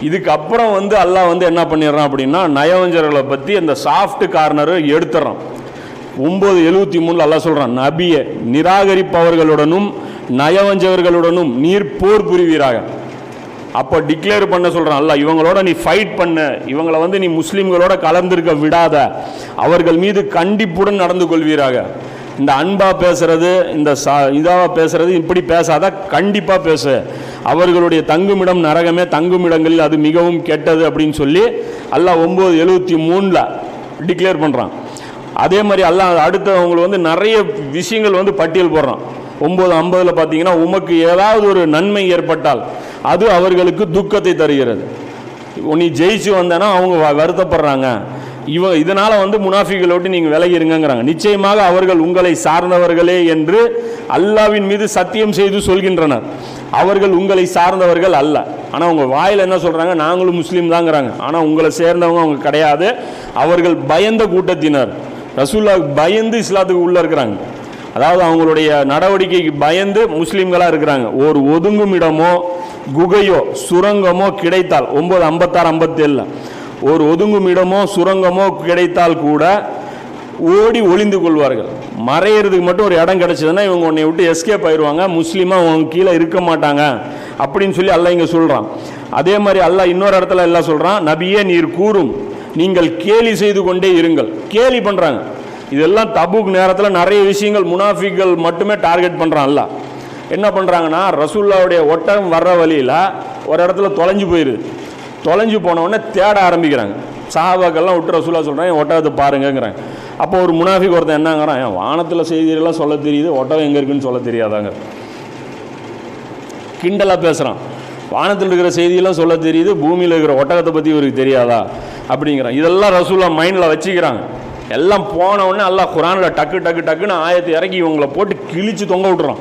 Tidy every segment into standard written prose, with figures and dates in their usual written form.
இதுக்கப்புறம் வந்து அல்லாஹ் வந்து என்ன பண்ணிடுறான் அப்படின்னா, நயவஞ்சர்களை பற்றி அந்த சாஃப்ட் கார்னரு எடுத்துறான். 9:73 அல்லாஹ் சொல்கிறான், நபியை நிராகரிப்பவர்களுடனும் நயவஞ்சகர்களுடனும் நீர் போர் புரிவீராக. அப்போ டிக்ளேர் பண்ண சொல்கிறான் அல்லாஹ், இவங்களோட நீ ஃபைட் பண்ண, இவங்களை வந்து நீ முஸ்லீம்களோட கலந்துருக்க விடாத, அவர்கள் மீது கண்டிப்புடன் நடந்து கொள்வீராக. இந்த அன்பா பேசுறது, இந்த இதாவா பேசுறது, இப்படி பேசாத, கண்டிப்பாக பேசு. அவர்களுடைய தங்குமிடம் நரகமே, தங்குமிடங்களில் அது மிகவும் கெட்டது அப்படின்னு சொல்லி அல்லாஹ் 9:73 டிக்ளேர் பண்ணுறான். அதே மாதிரி அல்லாஹ் அடுத்து அவங்களுக்கு வந்து நிறைய விஷயங்கள் வந்து பட்டியல் போடுறான். 9:50 பார்த்தீங்கன்னா, உமக்கு ஏதாவது ஒரு நன்மை ஏற்பட்டால் அது அவர்களுக்கு துக்கத்தை தருகிறது. நீ ஜெயிச்சு வந்தேன்னா அவங்க வருத்தப்படுறாங்க, இதனால வந்து முனாஃபிகளோடு நீங்கள் விலகிருங்கிறாங்க. நிச்சயமாக அவர்கள் உங்களை சார்ந்தவர்களே என்று அல்லாவின் மீது சத்தியம் செய்து சொல்கின்றனர். அவர்கள் உங்களை சார்ந்தவர்கள் அல்ல. ஆனால் உங்கள் வாயில் என்ன சொல்கிறாங்க, நாங்களும் முஸ்லீம் தாங்கிறாங்க. ஆனால் உங்களை சேர்ந்தவங்க அவங்க கிடையாது. அவர்கள் பயந்த கூட்டத்தினர், ரசூலுல்லாஹ்வுக்கு பயந்து இஸ்லாத்துக்கு உள்ளே இருக்கிறாங்க. அதாவது அவங்களுடைய நடவடிக்கைக்கு பயந்து முஸ்லீம்களாக இருக்கிறாங்க. ஒரு ஒதுங்கும் இடமோ குகையோ சுரங்கமோ கிடைத்தால், 9:56-57 ஒரு ஒதுங்கும் இடமோ சுரங்கமோ கிடைத்தால் கூட ஓடி ஒளிந்து கொள்வார்கள். மறையிறதுக்கு மட்டும் ஒரு இடம் கிடைச்சதுன்னா இவங்க உன்னை விட்டு எஸ்கேப் ஆயிடுவாங்க, முஸ்லீமாக அவங்க கீழே இருக்க மாட்டாங்க அப்படின்னு சொல்லி அல்லாஹ் இங்கே சொல்கிறான். அதே மாதிரி அல்லாஹ் இன்னொரு இடத்துல எல்லாம் சொல்கிறான், நபியே நீர் கூறும், நீங்கள் கேலி செய்து கொண்டே இருங்கள். கேலி பண்ணுறாங்க. இதெல்லாம் தபூக் நேரத்தில் நிறைய விஷயங்கள் முனாஃபிக்கள் மட்டுமே டார்கெட் பண்ணுறான் அல்லாஹ். என்ன பண்ணுறாங்கன்னா, ரசூலுல்லாஹ்வுடைய ஒட்டகம் வர்ற வழியில் ஒரு இடத்துல தொலைஞ்சு போயிடுது. தொலைஞ்சு போனவுடனே தேட ஆரம்பிக்கிறாங்க. சஹாபாக்கள்லாம் விட்டு ரசூலுல்லாஹ் சொல்கிறாங்க, ஒட்டகத்தை பாருங்கிறாங்க. அப்போ ஒரு முனாஃபிக் ஒருத்தன் என்னங்கிறான், வானத்தில் செய்தியெல்லாம் சொல்ல தெரியுது, ஒட்டகம் எங்கே இருக்குன்னு சொல்ல தெரியாதாங்க. கிண்டலாக பேசுகிறான். வானத்தில் இருக்கிற செய்தியெல்லாம் சொல்ல தெரியுது, பூமியில் இருக்கிற ஒட்டகத்தை பற்றி இவருக்கு தெரியாதா அப்படிங்கிறான். இதெல்லாம் ரசூலுல்லாஹ் மைண்டில் வச்சுக்கிறாங்க. எல்லாம் போனவுடனே அல்லாஹ் குர்ஆனில் டக்குன்னு ஆயத்தை இறக்கி இவங்களை போட்டு கிழிச்சு தொங்க விட்டுறான்.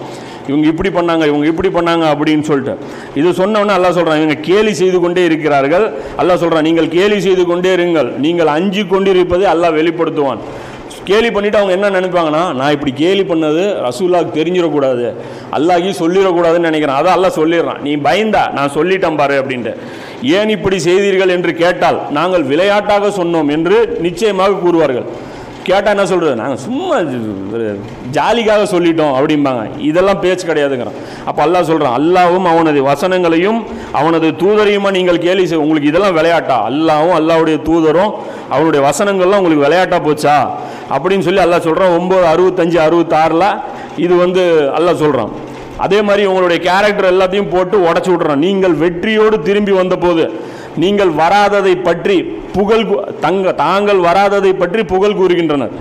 இவங்க இப்படி பண்ணாங்க, இவங்க இப்படி பண்ணாங்க அப்படின்னு சொல்லிட்டு இது சொன்னோன்னே அல்லாஹ் சொல்கிறான், இவங்க கேலி செய்து கொண்டே இருக்கிறார்கள். அல்லாஹ் சொல்கிறான், நீங்கள் கேலி செய்து கொண்டே இருங்கள், நீங்கள் அஞ்சு கொண்டிருப்பதை அல்லாஹ் வெளிப்படுத்துவான். கேலி பண்ணிவிட்டு அவங்க என்ன நினைப்பாங்கன்னா, நான் இப்படி கேலி பண்ணது ரசூலுல்லாஹ்வுக்கு தெரிஞ்சிடக்கூடாது, அல்லாஹ்கி சொல்லிடக்கூடாதுன்னு நினைக்கிறேன். அதான் அல்லாஹ் சொல்லிடுறான், நீ பயந்தா நான் சொல்லிட்டேன் பாரு அப்படின்ட்டு. ஏன் இப்படி செய்தீர்கள் என்று கேட்டால் நாங்கள் விளையாட்டாக சொன்னோம் என்று நிச்சயமாக கூறுவார்கள். கேட்டால் என்ன சொல்கிறது, நாங்கள் சும்மா ஜாலிக்காக சொல்லிட்டோம் அப்படிம்பாங்க. இதெல்லாம் பேச்சு கிடையாதுங்கிறான். அப்போ அல்லாஹ் சொல்கிறான், அல்லாஹ்வும் அவனது வசனங்களையும் அவனது தூதரையுமா நீங்கள் கேலி செய், உங்களுக்கு இதெல்லாம் விளையாட்டா? அல்லாஹ்வும் அல்லாஹ்வுடைய தூதரும் அவனுடைய வசனங்கள்லாம் உங்களுக்கு விளையாட்டா போச்சா அப்படின்னு சொல்லி அல்லாஹ் சொல்கிறான். 9:65-66 இது வந்து அல்லாஹ் சொல்கிறான். அதே மாதிரி உங்களுடைய கேரக்டர் எல்லாத்தையும் போட்டு உடச்சி விட்றான். நீங்கள் வெற்றியோடு திரும்பி வந்தபோது நீங்கள் வராததை பற்றி தாங்கள் வராததை பற்றி புகழ் கூறுகின்றனர்.